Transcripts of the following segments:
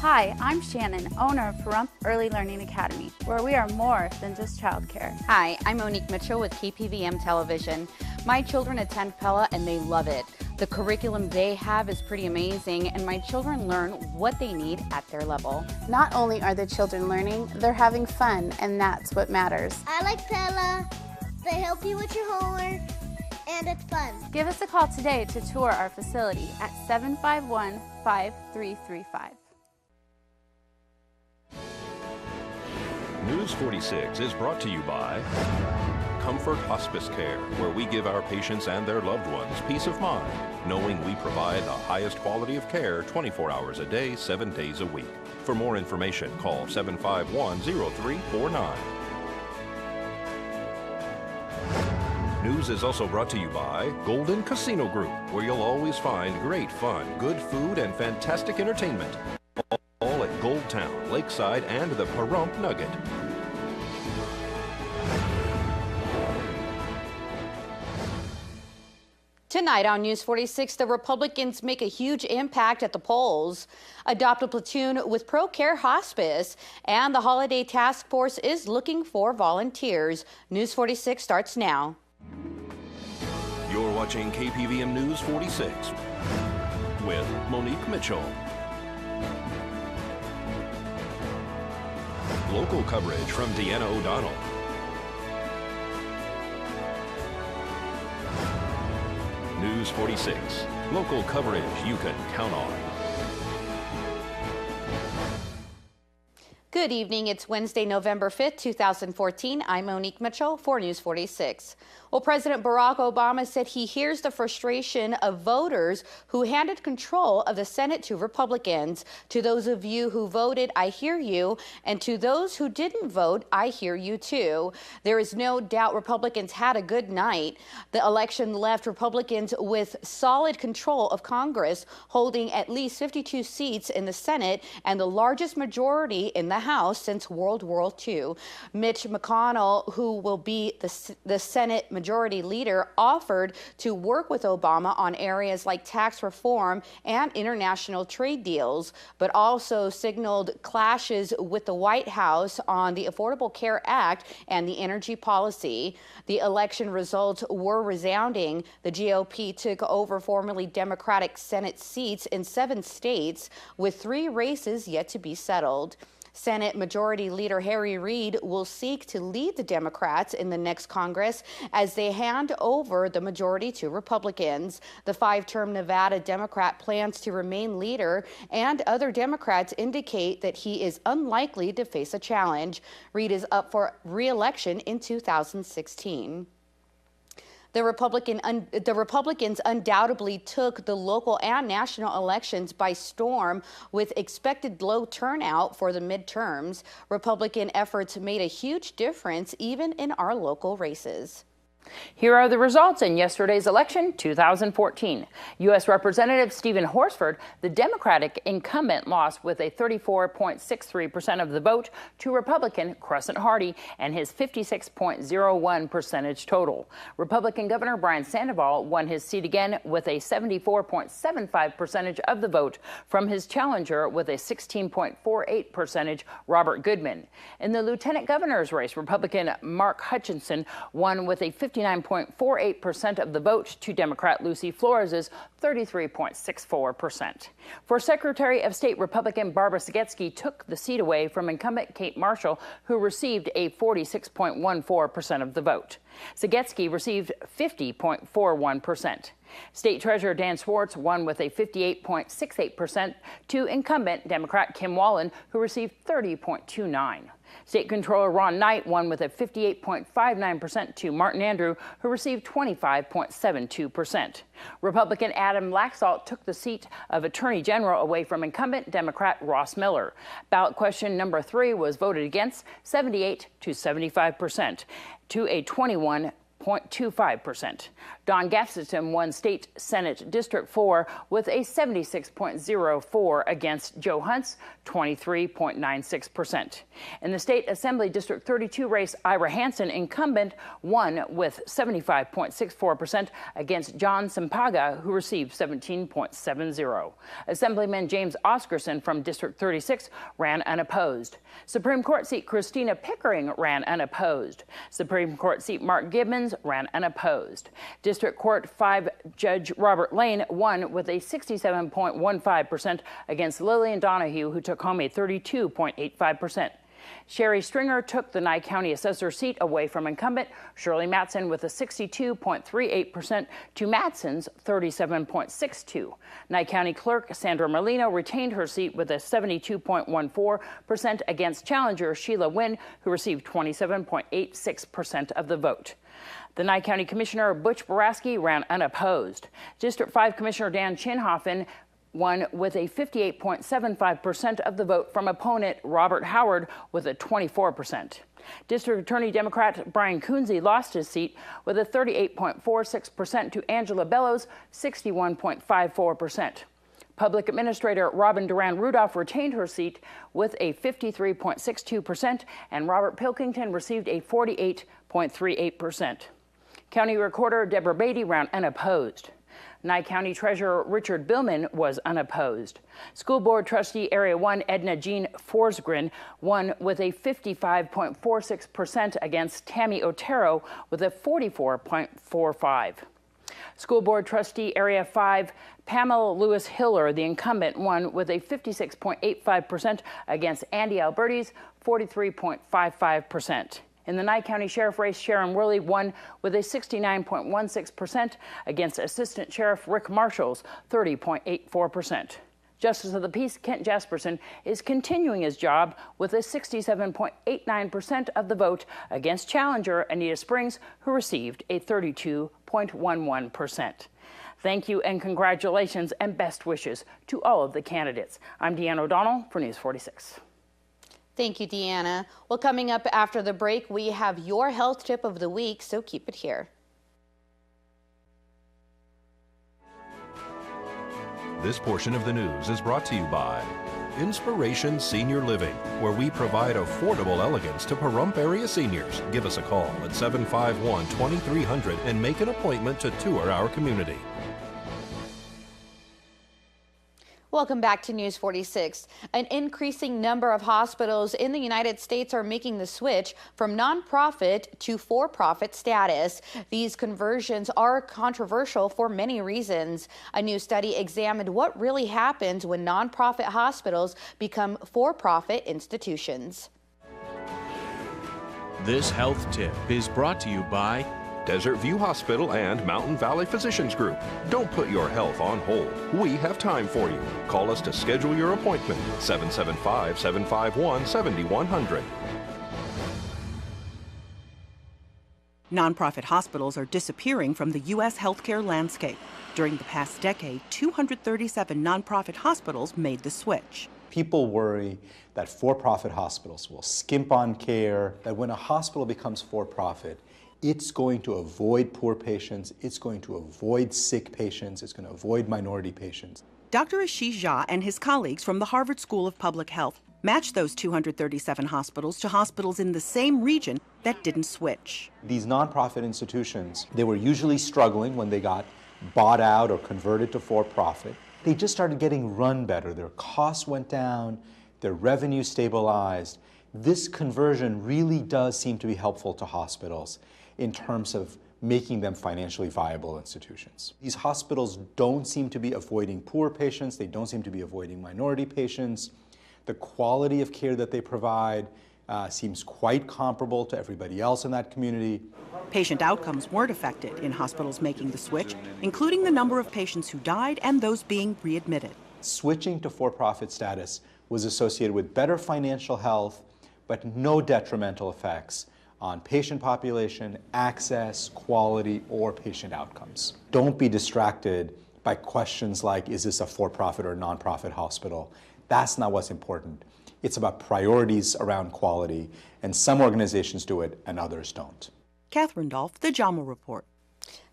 Hi, I'm Shannon, owner of Pahrump Early Learning Academy, where we are more than just childcare. Hi, I'm Monique Mitchell with KPVM Television. My children attend Pella and they love it. The curriculum they have is pretty amazing, and my children learn what they need at their level. Not only are the children learning, they're having fun, and that's what matters. I like Pella. They help you with your homework, and it's fun. Give us a call today to tour our facility at 751-5335. News 46 is brought to you by Comfort Hospice Care, where we give our patients and their loved ones peace of mind, knowing we provide the highest quality of care 24 hours a day, 7 days a week. For more information, call 751-0349. News is also brought to you by Golden Casino Group, where you'll always find great fun, good food, and fantastic entertainment. All at Gold Town, Lakeside, and the Pahrump Nugget. Tonight on News 46, the Republicans make a huge impact at the polls, adopt a platoon with ProCare Hospice, and the Holiday Task Force is looking for volunteers. News 46 starts now. You're watching KPVM News 46 with Monique Mitchell. Local coverage from Deanna O'Donnell. News 46, local coverage you can count on. Good evening. It's Wednesday, November 5th, 2014. I'm Monique Mitchell for News 46. Well, President Barack Obama said he hears the frustration of voters who handed control of the Senate to Republicans. To those of you who voted, I hear you. And to those who didn't vote, I hear you too. There is no doubt Republicans had a good night. The election left Republicans with solid control of Congress, holding at least 52 seats in the Senate and the largest majority in the House since World War II. Mitch McConnell, who will be the Senate Majority Leader, offered to work with Obama on areas like tax reform and international trade deals, but also signaled clashes with the White House on the Affordable Care Act and the energy policy. The election results were resounding. The GOP took over formerly Democratic Senate seats in 7 states, with 3 races yet to be settled. Senate Majority Leader Harry Reid will seek to lead the Democrats in the next Congress as they hand over the majority to Republicans. The 5-term Nevada Democrat plans to remain leader, and other Democrats indicate that he is unlikely to face a challenge. Reid is up for re-election in 2016. The Republicans undoubtedly took the local and national elections by storm with expected low turnout for the midterms. Republican efforts made a huge difference even in our local races. Here are the results in yesterday's election 2014. U.S. Representative Stephen Horsford, the Democratic incumbent, lost with a 34.63% of the vote to Republican Crescent Hardy and his 56.01 percentage total. Republican Governor Brian Sandoval won his seat again with a 74.75 percentage of the vote from his challenger with a 16.48 percentage, Robert Goodman. In the lieutenant governor's race, Republican Mark Hutchinson won with a 59.48% of the vote to Democrat Lucy Flores' 33.64%. For Secretary of State, Republican Barbara Sagetsky took the seat away from incumbent Kate Marshall, who received a 46.14% of the vote. Sagetsky received 50.41%. State Treasurer Dan Swartz won with a 58.68% to incumbent Democrat Kim Wallen, who received 30.29%. State Controller Ron Knight won with a 58.59% to Martin Andrew, who received 25.72%. Republican Adam Laxalt took the seat of Attorney General away from incumbent Democrat Ross Miller. Ballot question number 3 was voted against 78 to 75% to a 21 0.25%. Don Gafsiston won State Senate District 4 with a 76.04 against Joe Hunt's 23.96%. In the State Assembly District 32 race, Ira Hansen, incumbent, won with 75.64% against John Sampaga, who received 17.70. Assemblyman James Oscarson from District 36 ran unopposed. Supreme Court seat Christina Pickering ran unopposed. Supreme Court seat Mark Gibbons ran unopposed. District Court 5 Judge Robert Lane won with a 67.15% against Lillian Donahue, who took home a 32.85%. Sherry Stringer took the Nye County Assessor seat away from incumbent Shirley Matson with a 62.38% to Matson's 37.62. Nye County Clerk Sandra Merlino retained her seat with a 72.14% against challenger Sheila Wynn, who received 27.86% of the vote. The Nye County Commissioner Butch Boraski ran unopposed. District 5 Commissioner Dan Chinhoffen won with a 58.75% of the vote from opponent Robert Howard with a 24%. District Attorney Democrat Brian Coonsey lost his seat with a 38.46% to Angela Bellows' 61.54%. Public Administrator Robin Duran Rudolph retained her seat with a 53.62%, and Robert Pilkington received a 48.38%. County Recorder Deborah Beatty ran unopposed. Nye County Treasurer Richard Billman was unopposed. School Board Trustee Area 1 Edna Jean Forsgren won with a 55.46% against Tammy Otero with a 44.45%. School Board Trustee Area 5 Pamela Lewis Hiller, the incumbent, won with a 56.85% against Andy Alberti's 43.55%. In the Nye County Sheriff race, Sharon Worley won with a 69.16% against Assistant Sheriff Rick Marshall's 30.84%. Justice of the Peace Kent Jasperson is continuing his job with a 67.89% of the vote against challenger Anita Springs, who received a 32.11%. Thank you and congratulations and best wishes to all of the candidates. I'm Deanna O'Donnell for News 46. Thank you, Deanna. Well, coming up after the break, we have your health tip of the week, so keep it here. This portion of the news is brought to you by Inspiration Senior Living, where we provide affordable elegance to Pahrump area seniors. Give us a call at 751-2300 and make an appointment to tour our community. Welcome back to News 46. An increasing number of hospitals in the United States are making the switch from nonprofit to for-profit status. These conversions are controversial for many reasons. A new study examined what really happens when nonprofit hospitals become for-profit institutions. This health tip is brought to you by Desert View Hospital and Mountain Valley Physicians Group. Don't put your health on hold. We have time for you. Call us to schedule your appointment. 775-751-7100. Nonprofit hospitals are disappearing from the U.S. healthcare landscape. During the past decade, 237 nonprofit hospitals made the switch. People worry that for-profit hospitals will skimp on care, that when a hospital becomes for-profit, it's going to avoid poor patients, it's going to avoid sick patients, it's going to avoid minority patients. Dr. Ashish Jha and his colleagues from the Harvard School of Public Health matched those 237 hospitals to hospitals in the same region that didn't switch. These nonprofit institutions, they were usually struggling when they got bought out or converted to for-profit. They just started getting run better. Their costs went down, their revenue stabilized. This conversion really does seem to be helpful to hospitals in terms of making them financially viable institutions. These hospitals don't seem to be avoiding poor patients, they don't seem to be avoiding minority patients. The quality of care that they provide seems quite comparable to everybody else in that community. Patient outcomes weren't affected in hospitals making the switch, including the number of patients who died and those being readmitted. Switching to for-profit status was associated with better financial health, but no detrimental effects on patient population, access, quality, or patient outcomes. Don't be distracted by questions like, is this a for-profit or nonprofit hospital? That's not what's important. It's about priorities around quality, and some organizations do it and others don't. Catherine Dolph, The JAMA Report.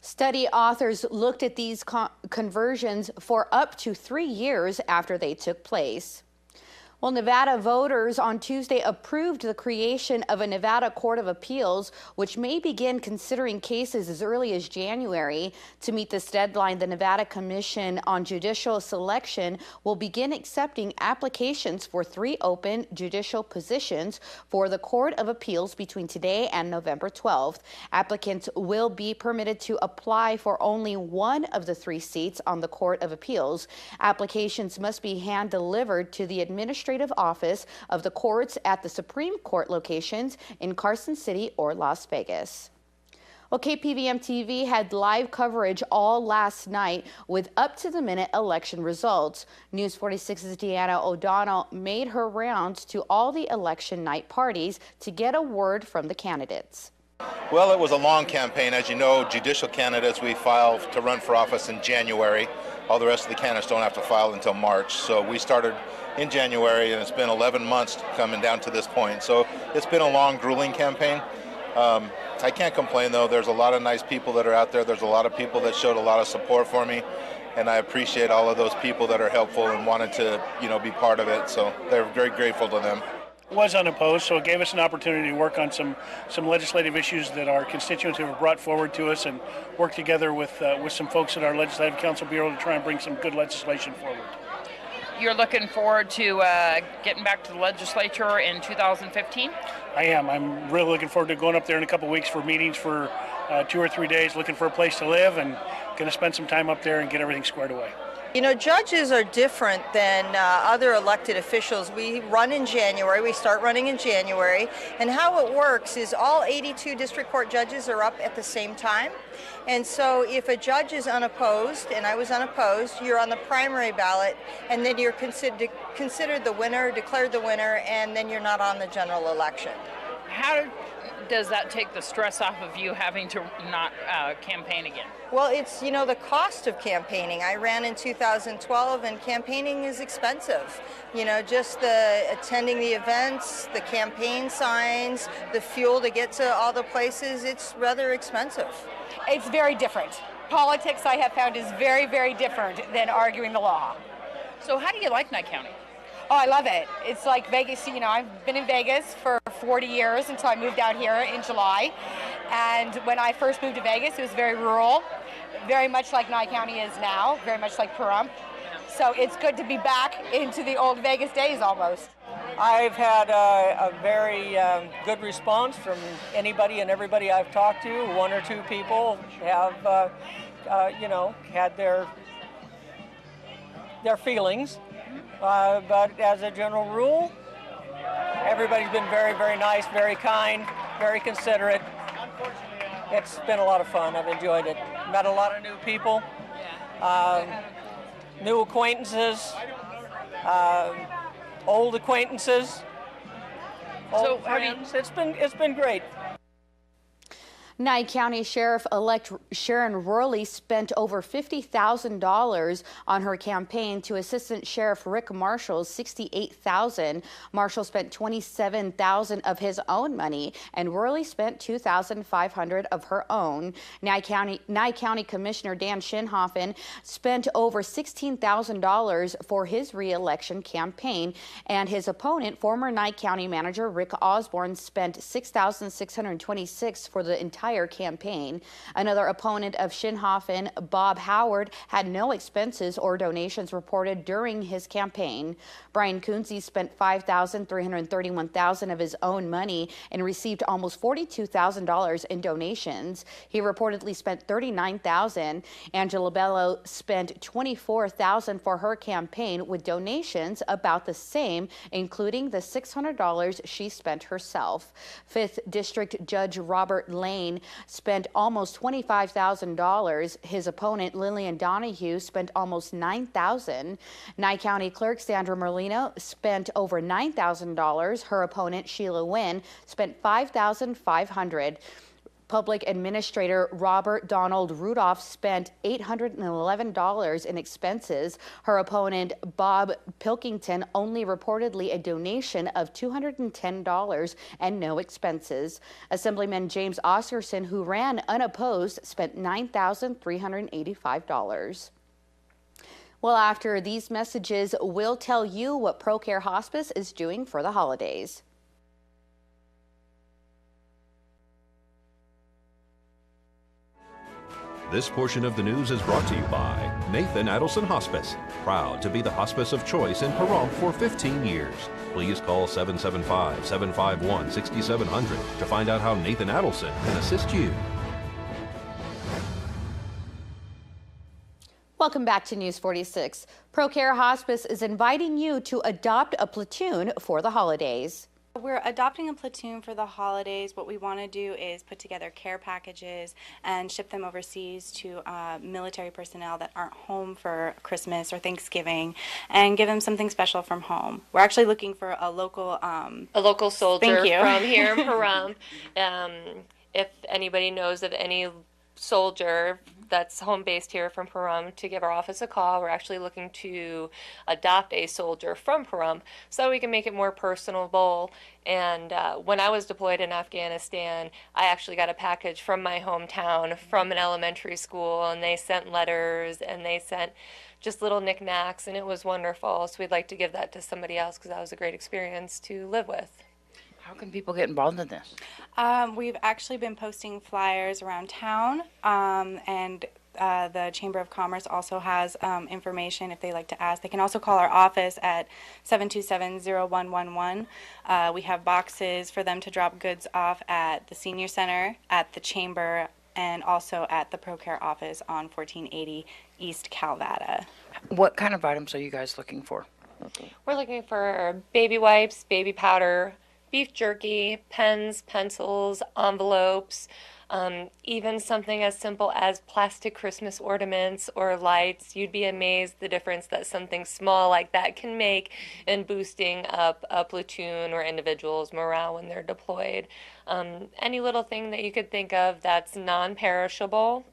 Study authors looked at these conversions for up to 3 years after they took place. Well, Nevada voters on Tuesday approved the creation of a Nevada Court of Appeals, which may begin considering cases as early as January. To meet this deadline, the Nevada Commission on Judicial Selection will begin accepting applications for 3 open judicial positions for the Court of Appeals between today and November 12th. Applicants will be permitted to apply for only one of the 3 seats on the Court of Appeals. Applications must be hand-delivered to the administrative office of the courts at the Supreme Court locations in Carson City or Las Vegas. Well, KPVM-TV had live coverage all last night with up-to-the-minute election results. News 46's Deanna O'Donnell made her rounds to all the election night parties to get a word from the candidates. Well, it was a long campaign. As you know, judicial candidates, we file to run for office in January. All the rest of the candidates don't have to file until March. So we started in January, and it's been 11 months coming down to this point. So it's been a long, grueling campaign. I can't complain, though. There's a lot of nice people that are out there. There's a lot of people that showed a lot of support for me, and I appreciate all of those people that are helpful and wanted to, be part of it. So they're very grateful to them. Was unopposed, so it gave us an opportunity to work on some legislative issues that our constituents have brought forward to us, and work together with some folks at our Legislative Council Bureau to try and bring some good legislation forward. You're looking forward to getting back to the legislature in 2015? I am. I'm really looking forward to going up there in a couple weeks for meetings for 2 or 3 days, looking for a place to live, and going to spend some time up there and get everything squared away. Judges are different than other elected officials. We run in January, we start running in January, and how it works is all 82 district court judges are up at the same time. And so if a judge is unopposed, and I was unopposed, you're on the primary ballot, and then you're considered the winner, declared the winner, and then you're not on the general election. How does that take the stress off of you having to not campaign again? Well, it's, the cost of campaigning. I ran in 2012, and campaigning is expensive. Just the attending the events, the campaign signs, the fuel to get to all the places, it's rather expensive. It's very different. Politics, I have found, is very, very different than arguing the law. So how do you like Nye County? Oh, I love it. It's like Vegas. I've been in Vegas for 40 years until I moved out here in July. And when I first moved to Vegas, it was very rural, very much like Nye County is now, very much like Pahrump. So it's good to be back into the old Vegas days almost. I've had a very good response from anybody and everybody I've talked to. 1 or 2 people have, had their feelings. But as a general rule, everybody's been very, very nice, very kind, very considerate. It's been a lot of fun. I've enjoyed it. Met a lot of new people, new acquaintances, old acquaintances, old friends. It's been great. Nye County Sheriff-elect Sharon Worley spent over $50,000 on her campaign to Assistant Sheriff Rick Marshall's $68,000. Marshall spent $27,000 of his own money, and Worley spent $2,500 of her own. Nye County Commissioner Dan Shinhoffen spent over $16,000 for his re-election campaign, and his opponent, former Nye County Manager Rick Osborne, spent $6,626 for the entire campaign. Another opponent of Shinhoffen, Bob Howard, had no expenses or donations reported during his campaign. Brian Kunze spent $5,331 of his own money and received almost $42,000 in donations. He reportedly spent $39,000. Angela Bello spent $24,000 for her campaign, with donations about the same, including the $600 she spent herself. 5th District Judge Robert Lane spent almost $25,000. His opponent, Lillian Donahue, spent almost $9,000. Nye County Clerk Sandra Merlino spent over $9,000. Her opponent, Sheila Wynn, spent $5,500. Public Administrator Robert Donald Rudolph spent $811 in expenses. Her opponent, Bob Pilkington, only reportedly a donation of $210 and no expenses. Assemblyman James Oscarson, who ran unopposed, spent $9,385. Well, after these messages, we'll tell you what ProCare Hospice is doing for the holidays. This portion of the news is brought to you by Nathan Adelson Hospice, proud to be the hospice of choice in Pahrump for 15 years. Please call 775-751-6700 to find out how Nathan Adelson can assist you. Welcome back to News 46. ProCare Hospice is inviting you to adopt a platoon for the holidays. We're adopting a platoon for the holidays. What we want to do is put together care packages and ship them overseas to military personnel that aren't home for Christmas or Thanksgiving, and give them something special from home. We're actually looking for a local soldier thank you. from here in Pahrump. If anybody knows of any soldier that's home based here from Pahrump, to give our office a call. We're actually looking to adopt a soldier from Pahrump so we can make it more personable. And when I was deployed in Afghanistan, I actually got a package from my hometown from an elementary school, and they sent letters and they sent just little knickknacks, and it was wonderful. So we'd like to give that to somebody else because that was a great experience to live with. How can people get involved in this? We've actually been posting flyers around town, and the Chamber of Commerce also has information if they like to ask. They can also call our office at 727-0111. We have boxes for them to drop goods off at the Senior Center, at the Chamber, and also at the ProCare office on 1480 East Calvada. What kind of items are you guys looking for? We're looking for baby wipes, baby powder, beef jerky, pens, pencils, envelopes, even something as simple as plastic Christmas ornaments or lights. You'd be amazed the difference that something small like that can make in boosting up a platoon or individual's morale when they're deployed. Any little thing that you could think of that's non-perishable.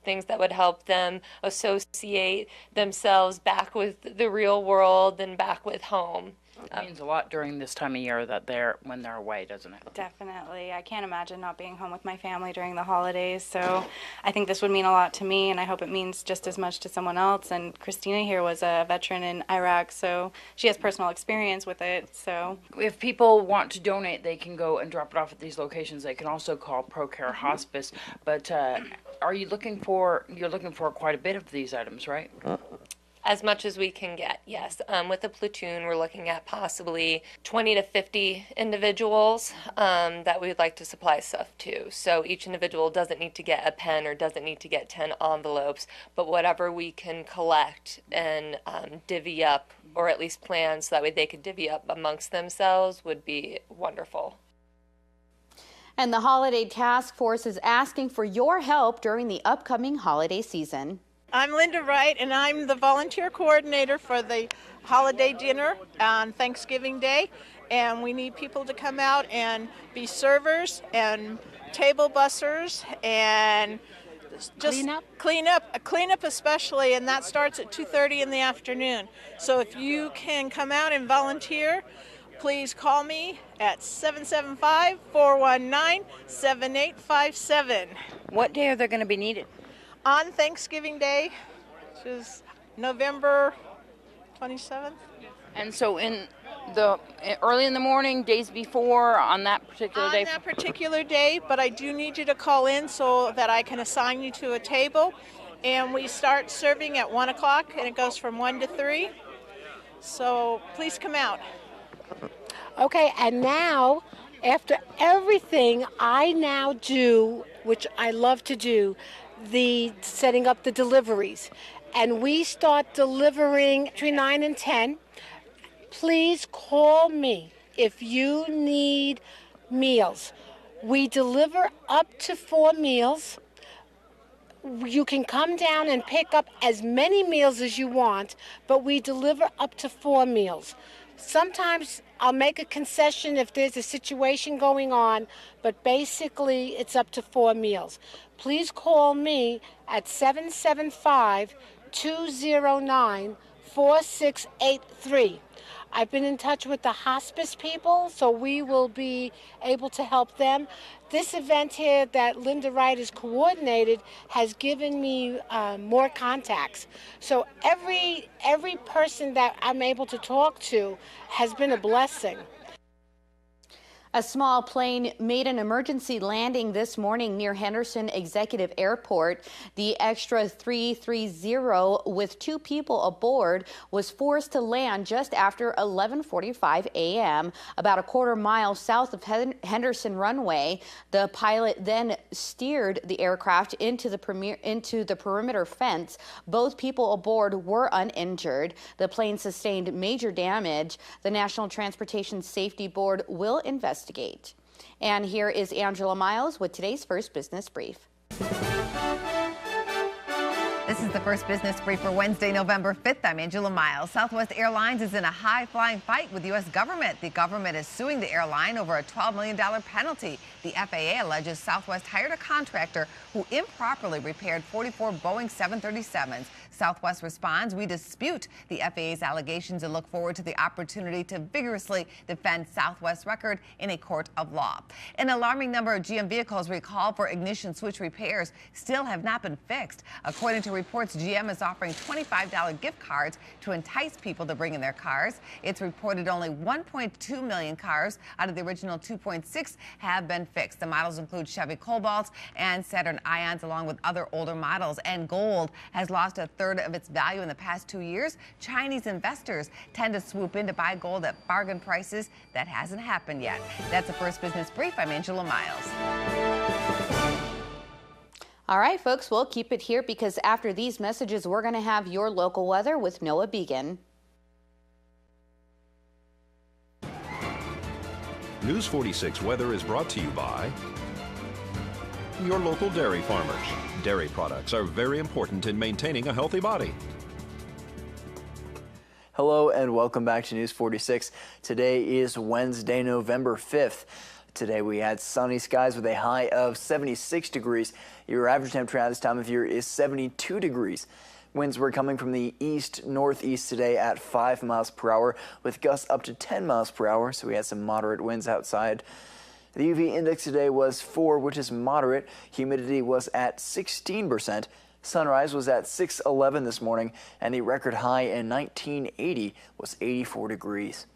Things that would help them associate themselves back with the real world and back with home. It means a lot during this time of year that when they're away, doesn't it? Definitely. I can't imagine not being home with my family during the holidays, so I think this would mean a lot to me, and I hope it means just as much to someone else. And Christina here was a veteran in Iraq, so she has personal experience with it. So if people want to donate, they can go and drop it off at these locations. They can also call ProCare Hospice. But are you looking for quite a bit of these items, right? As much as we can get, yes. With a platoon, we're looking at possibly 20 to 50 individuals that we'd like to supply stuff to. So each individual doesn't need to get a pen or doesn't need to get 10 envelopes, but whatever we can collect and divvy up, or at least plan so that way they could divvy up amongst themselves, would be wonderful. And the Holiday Task Force is asking for your help during the upcoming holiday season. I'm Linda Wright, and I'm the volunteer coordinator for the holiday dinner on Thanksgiving Day. And we need people to come out and be servers and table bussers and just clean up especially, and that starts at 2:30 in the afternoon. So if you can come out and volunteer, please call me at 775-419-7857. What day are they going to be needed? On Thanksgiving Day, which is November 27th. And so early in the morning, days before, on that particular day? On that particular day, but I do need you to call in so that I can assign you to a table. And we start serving at 1 o'clock, and it goes from 1 to 3. So please come out. Okay, and now, after everything I now do, which I love to do, the setting up the deliveries, and we start delivering between 9 and 10. Please call me if you need meals. We deliver up to 4 meals. You can come down and pick up as many meals as you want, but we deliver up to 4 meals. Sometimes I'll make a concession if there's a situation going on, but basically it's up to 4 meals. Please call me at 775-209-4683. I've been in touch with the hospice people, so we will be able to help them. This event here that Linda Wright has coordinated has given me more contacts. So every person that I'm able to talk to has been a blessing. A small plane made an emergency landing this morning near Henderson Executive Airport. The Extra 330 with 2 people aboard was forced to land just after 11:45 a.m. about a quarter mile south of Henderson runway. The pilot then steered the aircraft into the perimeter fence. Both people aboard were uninjured. The plane sustained major damage. The National Transportation Safety Board will investigate. And here is Angela Miles with today's First Business Brief. This is the First Business Brief for Wednesday, November 5th. I'm Angela Miles. Southwest Airlines is in a high-flying fight with the U.S. government. The government is suing the airline over a $12 million penalty. The FAA alleges Southwest hired a contractor who improperly repaired 44 Boeing 737s. Southwest responds, "We dispute the FAA's allegations and look forward to the opportunity to vigorously defend Southwest's record in a court of law." An alarming number of GM vehicles recalled for ignition switch repairs still have not been fixed. According to reports, GM is offering $25 gift cards to entice people to bring in their cars. It's reported only 1.2 million cars out of the original 2.6 have been fixed. The models include Chevy Cobalts and Saturn Ions, along with other older models. And gold has lost a third of its value in the past 2 years. Chinese investors tend to swoop in to buy gold at bargain prices. That hasn't happened yet. That's the First Business Brief. I'm Angela Miles. All right, folks, we'll keep it here because after these messages, we're going to have your local weather with Noah Began. News 46 weather is brought to you by your local dairy farmers. Dairy products are very important in maintaining a healthy body. Hello and welcome back to News 46. Today is Wednesday, November 5th. Today we had sunny skies with a high of 76 degrees. Your average temperature at this time of year is 72 degrees. Winds were coming from the east-northeast today at 5 miles per hour with gusts up to 10 miles per hour, so we had some moderate winds outside. The UV index today was 4, which is moderate. Humidity was at 16%. Sunrise was at 6:11 this morning, and the record high in 1980 was 84 degrees.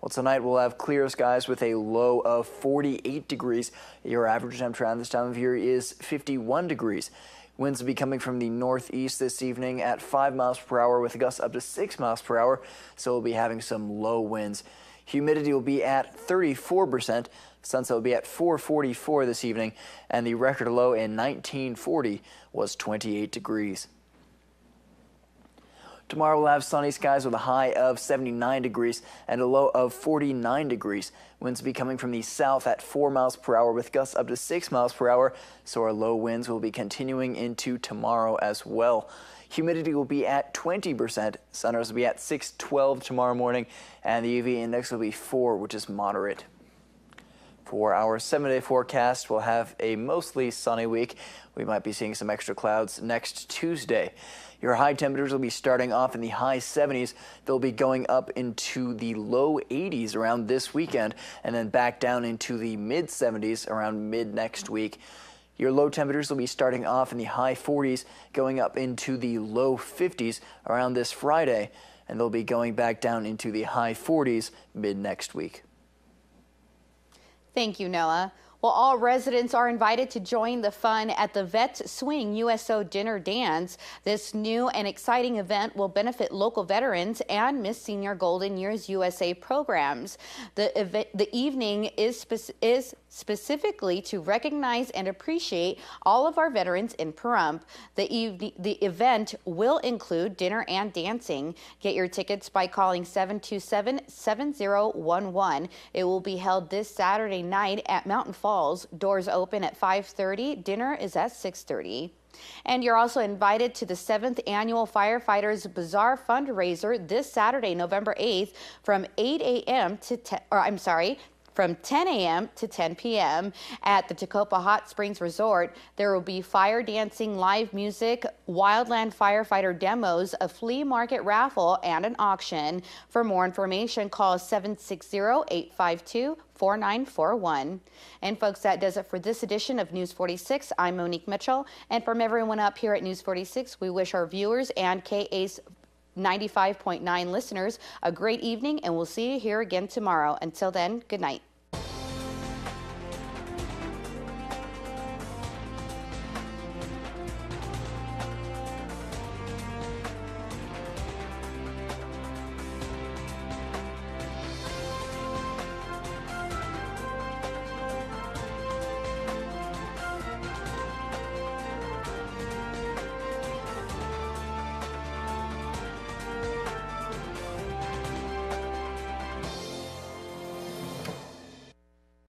Well, tonight we'll have clear skies with a low of 48 degrees. Your average temperature at this time of year is 51 degrees. Winds will be coming from the northeast this evening at 5 miles per hour with gusts up to 6 miles per hour, so we'll be having some low winds. Humidity will be at 34%. Sunset will be at 4:44 this evening, and the record low in 1940 was 28 degrees. Tomorrow we'll have sunny skies with a high of 79 degrees and a low of 49 degrees. Winds will be coming from the south at 4 miles per hour with gusts up to 6 miles per hour, so our low winds will be continuing into tomorrow as well. Humidity will be at 20%. Sunrise will be at 6:12 tomorrow morning, and the UV index will be 4, which is moderate. For our 7-day forecast, we'll have a mostly sunny week. We might be seeing some extra clouds next Tuesday. Your high temperatures will be starting off in the high 70s. They'll be going up into the low 80s around this weekend and then back down into the mid 70s around mid next week. Your low temperatures will be starting off in the high 40s, going up into the low 50s around this Friday, and they'll be going back down into the high 40s mid next week. Thank you, Noah. Well, all residents are invited to join the fun at the Vets Swing USO Dinner Dance. This new and exciting event will benefit local veterans and Miss Senior Golden Years USA programs. The evening is specifically to recognize and appreciate all of our veterans in Pahrump. The event will include dinner and dancing. Get your tickets by calling 727-7011. It will be held this Saturday night at Mountain Falls. Doors open at 5:30. Dinner is at 6:30. And you're also invited to the 7th Annual Firefighters Bazaar fundraiser this Saturday, November 8th from 8 a.m. to 10, from 10 a.m. to 10 p.m. at the Tacopa Hot Springs Resort. There will be fire dancing, live music, wildland firefighter demos, a flea market raffle, and an auction. For more information, call 760-852-4941. And folks, that does it for this edition of News 46. I'm Monique Mitchell, and from everyone up here at News 46, we wish our viewers and KA's 95.9 listeners a great evening, and we'll see you here again tomorrow. Until then, good night.